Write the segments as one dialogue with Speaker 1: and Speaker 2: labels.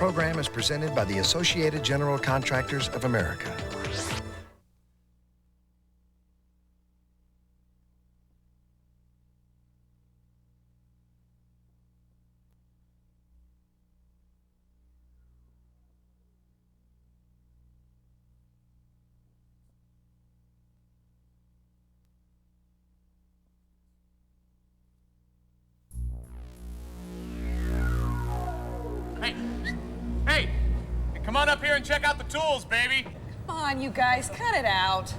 Speaker 1: program is presented by the Associated General Contractors of America.
Speaker 2: Hey, come on up here and check out the tools, baby.
Speaker 3: Come on, you guys, cut it out.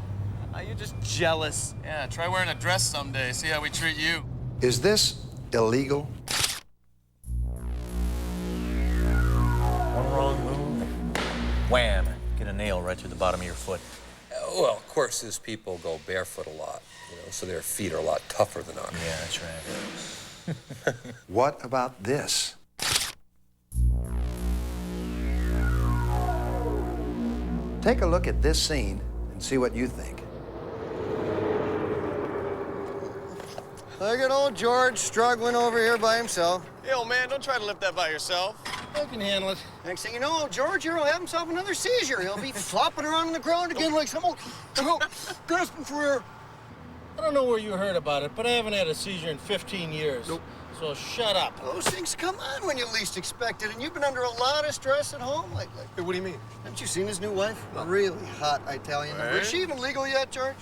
Speaker 2: You're just jealous. Yeah, try wearing a dress someday. See how we treat you.
Speaker 1: Is this illegal?
Speaker 4: One wrong move, wham, get a nail right through the bottom of your foot.
Speaker 5: Well, of course, his people go barefoot a lot, so their feet are a lot tougher than ours.
Speaker 4: Yeah, that's right.
Speaker 1: What about this? Take a look at this scene and see what you think.
Speaker 6: Look at old George struggling over here by himself.
Speaker 2: Hey, old man, don't try to lift that by yourself.
Speaker 6: I can handle it. Next thing you know, George here will have himself another seizure. He'll be flopping around on the ground again like some old gasping for air.
Speaker 7: I don't know where you heard about it, but I haven't had a seizure in 15 years.
Speaker 6: Nope.
Speaker 7: So shut up.
Speaker 6: Those things come on when you least expect it, and you've been under a lot of stress at home lately.
Speaker 2: Hey, what do you mean?
Speaker 6: Haven't you seen his new wife? A really hot Italian.
Speaker 2: Hey?
Speaker 6: Is she even legal yet, George?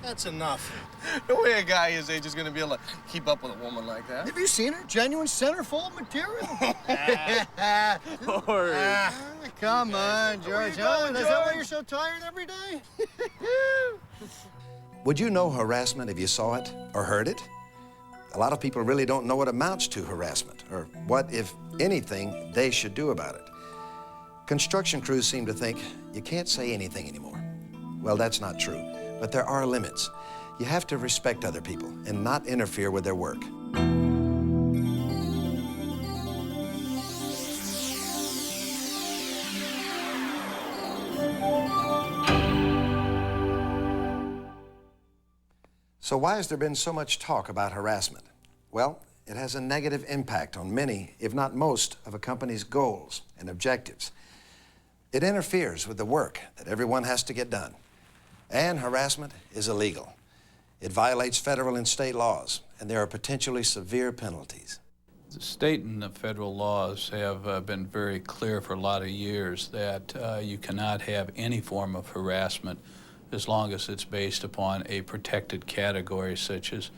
Speaker 7: That's enough.
Speaker 2: No way a guy his age is gonna be able to keep up with a woman like that.
Speaker 6: Have you seen her? Genuine centerfold material. Come on, George.
Speaker 2: Where you going,
Speaker 6: Is that why
Speaker 2: George?
Speaker 6: you're so tired every day?
Speaker 1: Would you know harassment if you saw it or heard it? A lot of people really don't know what amounts to harassment or what, if anything, they should do about it. Construction crews seem to think you can't say anything anymore. Well, that's not true, but there are limits. You have to respect other people and not interfere with their work. So why has there been so much talk about harassment? Well, it has a negative impact on many, if not most, of a company's goals and objectives. It interferes with the work that everyone has to get done. And harassment is illegal. It violates federal and state laws, and there are potentially severe penalties.
Speaker 8: The state and the federal laws have been very clear for a lot of years that you cannot have any form of harassment as long as it's based upon a protected category such as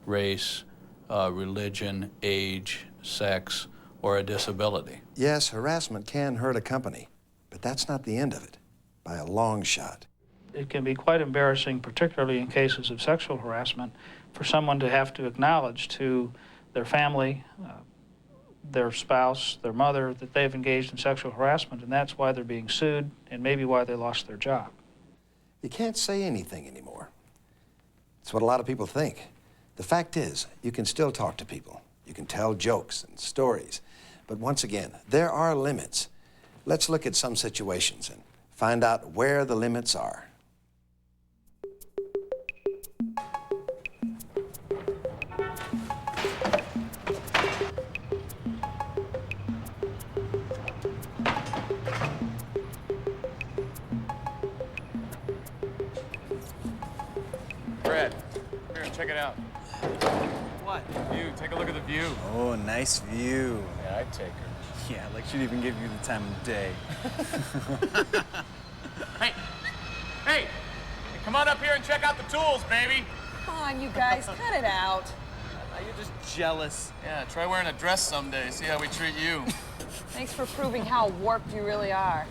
Speaker 8: race, religion, age, sex, or a disability.
Speaker 1: Yes, harassment can hurt a company, but that's not the end of it, by a long shot.
Speaker 9: It can be quite embarrassing, particularly in cases of sexual harassment, for someone to have to acknowledge to their family, their spouse, their mother, that they've engaged in sexual harassment, and that's why they're being sued and maybe why they lost their job.
Speaker 1: You can't say anything anymore. It's what a lot of people think. The fact is, you can still talk to people. You can tell jokes and stories. But once again, there are limits. Let's look at some situations and find out where the limits are.
Speaker 2: Brad, here, check it out.
Speaker 4: What?
Speaker 2: View, take a look at the view.
Speaker 10: Oh, nice view.
Speaker 2: Yeah, I'd take her.
Speaker 10: Yeah, like she'd even give you the time of day.
Speaker 2: Hey, come on up here and check out the tools, baby.
Speaker 3: Come on, you guys, cut it out.
Speaker 4: You're just jealous.
Speaker 2: Yeah, try wearing a dress someday. See how we treat you.
Speaker 3: Thanks for proving how warped you really are.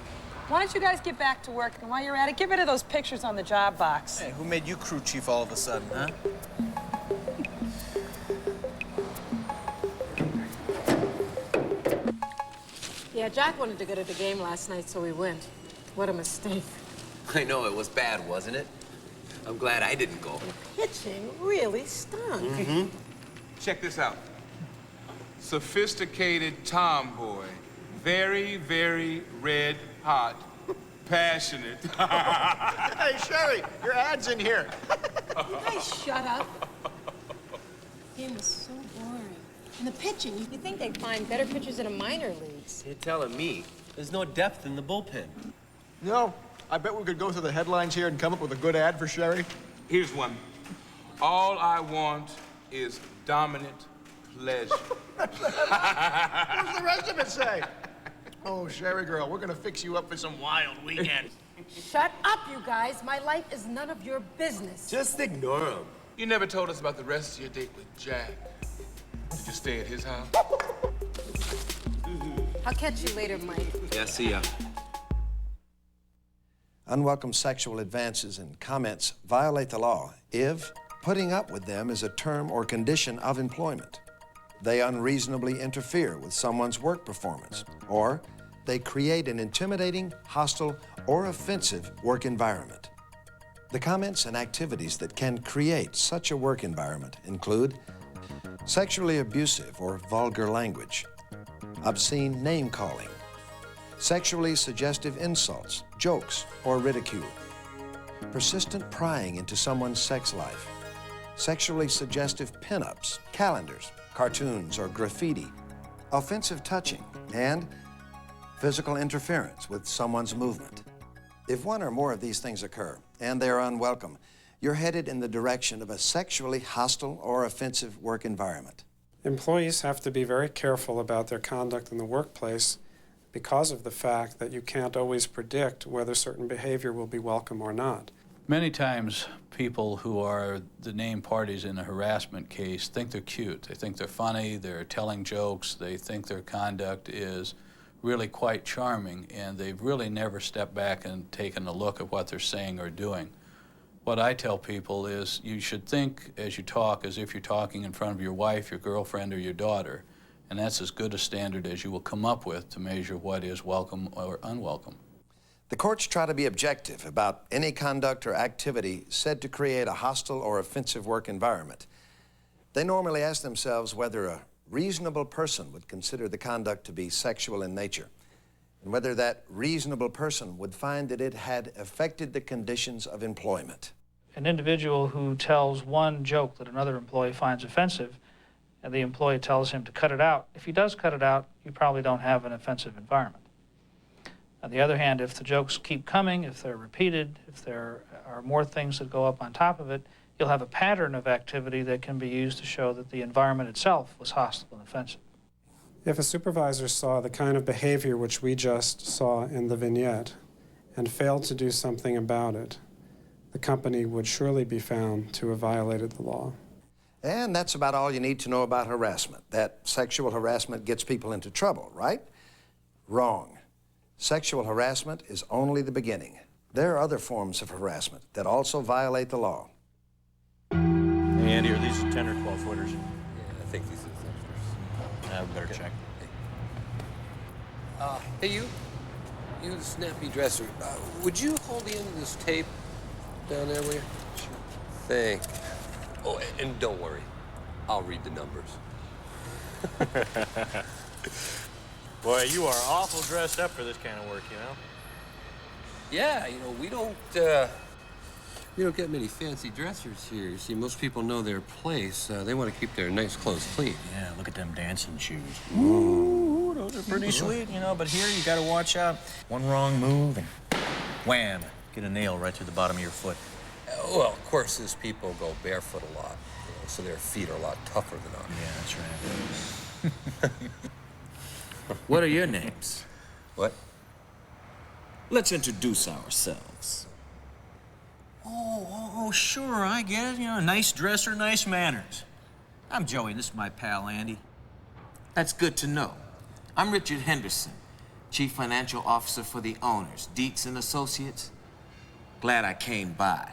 Speaker 3: Why don't you guys get back to work, and while you're at it, get rid of those pictures on the job box.
Speaker 10: Hey, who made you crew chief all of a sudden, huh?
Speaker 11: Yeah, Jack wanted to go to the game last night, so we went. What a mistake.
Speaker 5: I know, it was bad, wasn't it? I'm glad I didn't go.
Speaker 11: Pitching really stunk.
Speaker 5: Mm-hmm.
Speaker 12: Check this out. Sophisticated tomboy. Very, very red hot. Passionate.
Speaker 6: Hey, Sherry, your ad's in here.
Speaker 11: You guys shut up. Game was so boring. And the pitching, you think they'd find better pitchers in the minor leagues.
Speaker 10: You're telling me there's no depth in the bullpen.
Speaker 13: No, I bet we could go through the headlines here and come up with a good ad for Sherry.
Speaker 12: Here's one. All I want is dominant pleasure.
Speaker 13: What does the rest of it say? Oh, Sherry girl, we're gonna fix you up for some wild weekend.
Speaker 11: Shut up, you guys. My life is none of your business.
Speaker 10: Just ignore him.
Speaker 12: You never told us about the rest of your date with Jack. Did you stay at his house?
Speaker 11: I'll catch you later, Mike.
Speaker 5: Yeah, see ya.
Speaker 1: Unwelcome sexual advances and comments violate the law if putting up with them is a term or condition of employment. They unreasonably interfere with someone's work performance, or they create an intimidating, hostile, or offensive work environment. The comments and activities that can create such a work environment include sexually abusive or vulgar language, obscene name-calling, sexually suggestive insults, jokes, or ridicule, persistent prying into someone's sex life, sexually suggestive pinups, calendars, cartoons, or graffiti, offensive touching, and physical interference with someone's movement. If one or more of these things occur, and they are unwelcome, you're headed in the direction of a sexually hostile or offensive work environment.
Speaker 14: Employees have to be very careful about their conduct in the workplace because of the fact that you can't always predict whether certain behavior will be welcome or not.
Speaker 8: Many times, people who are the named parties in a harassment case think they're cute. They think they're funny, they're telling jokes, they think their conduct is really quite charming, and they've really never stepped back and taken a look at what they're saying or doing. What I tell people is you should think as you talk as if you're talking in front of your wife, your girlfriend, or your daughter, and that's as good a standard as you will come up with to measure what is welcome or unwelcome.
Speaker 1: The courts try to be objective about any conduct or activity said to create a hostile or offensive work environment. They normally ask themselves whether a reasonable person would consider the conduct to be sexual in nature, and whether that reasonable person would find that it had affected the conditions of employment.
Speaker 9: An individual who tells one joke that another employee finds offensive, and the employee tells him to cut it out, if he does cut it out, you probably don't have an offensive environment. On the other hand, if the jokes keep coming, if they're repeated, if there are more things that go up on top of it, you'll have a pattern of activity that can be used to show that the environment itself was hostile and offensive.
Speaker 14: If a supervisor saw the kind of behavior which we just saw in the vignette and failed to do something about it, the company would surely be found to have violated the law.
Speaker 1: And that's about all you need to know about harassment. That sexual harassment gets people into trouble, right? Wrong. Sexual harassment is only the beginning. There are other forms of harassment that also violate the law.
Speaker 4: Hey, Andy, are these 10 or 12 footers?
Speaker 5: Yeah, I think these are the extras.
Speaker 4: I better check.
Speaker 5: Hey, you the snappy dresser. Would you hold the end of this tape down there, will you? Sure. Thank you. Oh, and don't worry. I'll read the numbers.
Speaker 4: Boy, you are awful dressed up for this kind of work, you know?
Speaker 5: Yeah, you know, we don't get many fancy dressers here. You see, most people know their place. They want to keep their nice clothes clean.
Speaker 4: Yeah, look at them dancing shoes. Ooh, those are pretty sweet, you know, but here you gotta watch out. One wrong move and wham, get a nail right through the bottom of your foot.
Speaker 5: Well, of course, these people go barefoot a lot, you know, so their feet are a lot tougher than ours.
Speaker 4: Yeah, that's right.
Speaker 15: What are your names?
Speaker 5: What?
Speaker 15: Let's introduce ourselves.
Speaker 4: Oh, sure, I get it. You know, nice dresser, nice manners. I'm Joey, this is my pal, Andy.
Speaker 15: That's good to know. I'm Richard Henderson, Chief Financial Officer for the owners, Dietz and Associates. Glad I came by.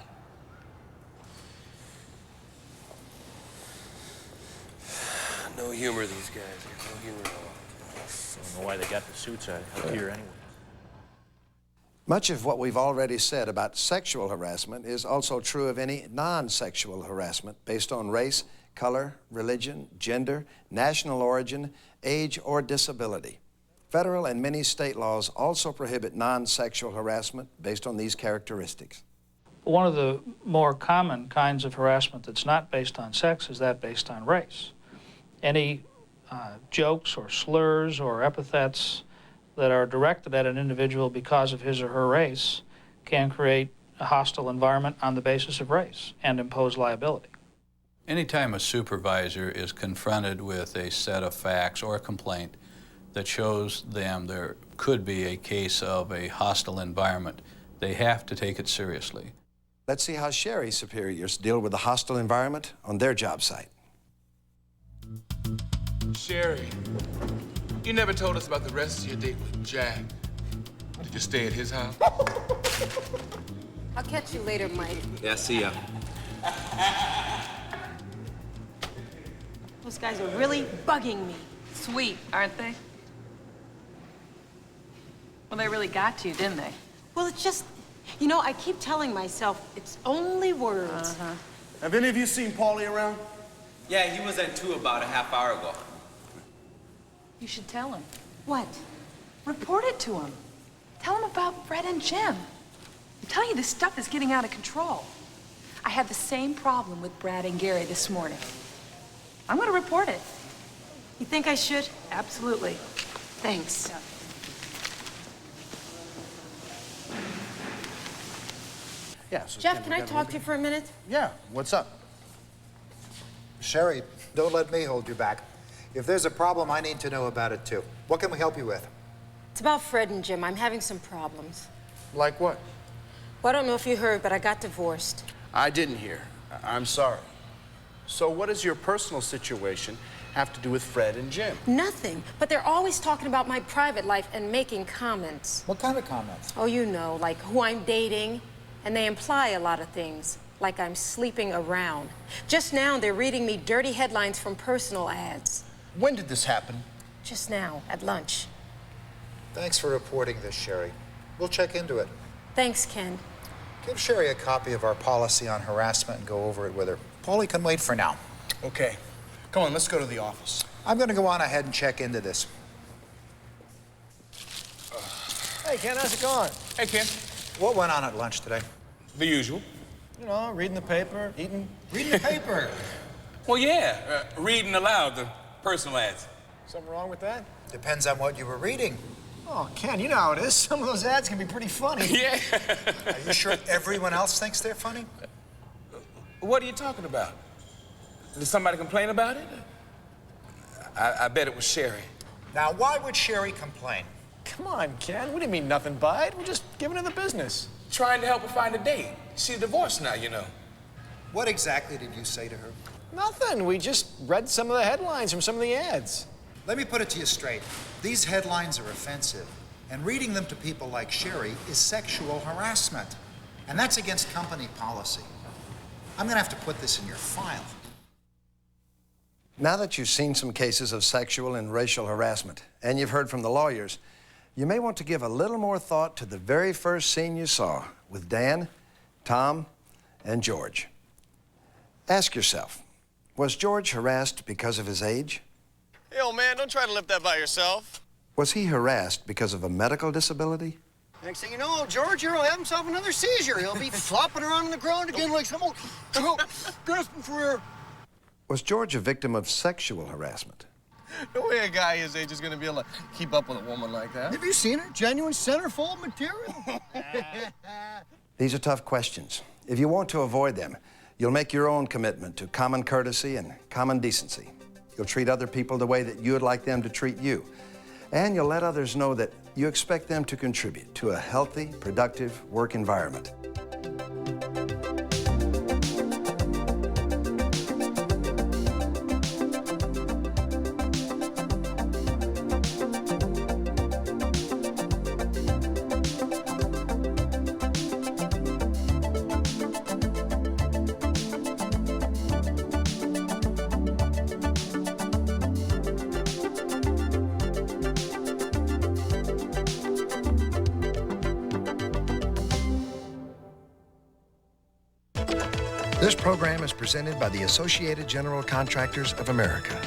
Speaker 5: No humor, these guys. No humor at all.
Speaker 4: I don't know why they got the suits out here anyway.
Speaker 1: Much of what we've already said about sexual harassment is also true of any non-sexual harassment based on race, color, religion, gender, national origin, age, or disability. Federal and many state laws also prohibit non-sexual harassment based on these characteristics.
Speaker 9: One of the more common kinds of harassment that's not based on sex is that based on race. Any jokes or slurs or epithets that are directed at an individual because of his or her race can create a hostile environment on the basis of race and impose liability.
Speaker 8: Anytime a supervisor is confronted with a set of facts or a complaint that shows them there could be a case of a hostile environment, they have to take it seriously.
Speaker 1: Let's see how Sherry's superiors deal with the hostile environment on their job site.
Speaker 12: Sherry, you never told us about the rest of your date with Jack. Did you stay at his house?
Speaker 11: I'll catch you later, Mike.
Speaker 15: Yeah, see ya.
Speaker 11: Those guys are really bugging me.
Speaker 3: Sweet, aren't they? Well, they really got you, didn't they?
Speaker 11: Well, it's just, you know, I keep telling myself it's only words.
Speaker 6: Have any of you seen Paulie around?
Speaker 10: Yeah, he was at 2 about a half hour ago.
Speaker 3: You should tell him.
Speaker 11: What?
Speaker 3: Report it to him. Tell him about Fred and Jim. I'm telling you, this stuff is getting out of control. I had the same problem with Brad and Gary this morning. I'm going to report it.
Speaker 11: You think I should?
Speaker 3: Absolutely.
Speaker 11: Thanks.
Speaker 3: Yeah.
Speaker 6: Yeah. So
Speaker 11: Jeff, can I talk to you for a minute?
Speaker 6: Yeah. What's up?
Speaker 16: Sherry, don't let me hold you back. If there's a problem, I need to know about it too. What can we help you with?
Speaker 11: It's about Fred and Jim. I'm having some problems.
Speaker 6: Like what?
Speaker 11: Well, I don't know if you heard, but I got divorced.
Speaker 13: I didn't hear. I'm sorry. So what does your personal situation have to do with Fred and Jim?
Speaker 11: Nothing. But they're always talking about my private life and making comments.
Speaker 16: What kind of comments?
Speaker 11: Oh, you know, like who I'm dating. And they imply a lot of things, like I'm sleeping around. Just now, they're reading me dirty headlines from personal ads.
Speaker 13: When did this happen?
Speaker 11: Just now, at lunch.
Speaker 16: Thanks for reporting this, Sherry. We'll check into it.
Speaker 11: Thanks, Ken.
Speaker 16: Give Sherry a copy of our policy on harassment and go over it with her. Paulie can wait for now.
Speaker 13: Okay. Come on, let's go to the office.
Speaker 16: I'm going to go on ahead and check into this.
Speaker 6: Hey, Ken, how's it going?
Speaker 12: Hey, Ken.
Speaker 16: What went on at lunch today?
Speaker 12: The usual.
Speaker 6: You know, reading the paper, eating.
Speaker 16: Reading the paper.
Speaker 12: Well, yeah, reading aloud the personal ads.
Speaker 6: Something wrong with that?
Speaker 16: Depends on what you were reading.
Speaker 6: Oh, Ken, you know how it is. Some of those ads can be pretty funny.
Speaker 12: Yeah.
Speaker 16: Are you sure everyone else thinks they're funny?
Speaker 12: What are you talking about? Did somebody complain about it? I bet it was Sherry.
Speaker 16: Now, why would Sherry complain?
Speaker 6: Come on, Ken. We didn't mean nothing by it. We're just giving her the business.
Speaker 12: Trying to help her find a date. She's divorced now, you know.
Speaker 16: What exactly did you say to her?
Speaker 6: Nothing. We just read some of the headlines from some of the ads.
Speaker 16: Let me put it to you straight. These headlines are offensive, and reading them to people like Sherry is sexual harassment. And that's against company policy. I'm gonna have to put this in your file.
Speaker 1: Now that you've seen some cases of sexual and racial harassment, and you've heard from the lawyers, you may want to give a little more thought to the very first scene you saw with Dan, Tom, and George. Ask yourself, was George harassed because of his age?
Speaker 6: Hey, old man, don't try to lift that by yourself.
Speaker 1: Was he harassed because of a medical disability?
Speaker 6: Next thing you know, George here will have himself another seizure. He'll be flopping around on the ground again like some old gasping for air.
Speaker 1: Was George a victim of sexual harassment?
Speaker 6: No way a guy his age is going to be able to keep up with a woman like that. Have you seen her? Genuine centerfold material.
Speaker 1: These are tough questions. If you want to avoid them, you'll make your own commitment to common courtesy and common decency. You'll treat other people the way that you would like them to treat you. And you'll let others know that you expect them to contribute to a healthy, productive work environment. This program is presented by the Associated General Contractors of America.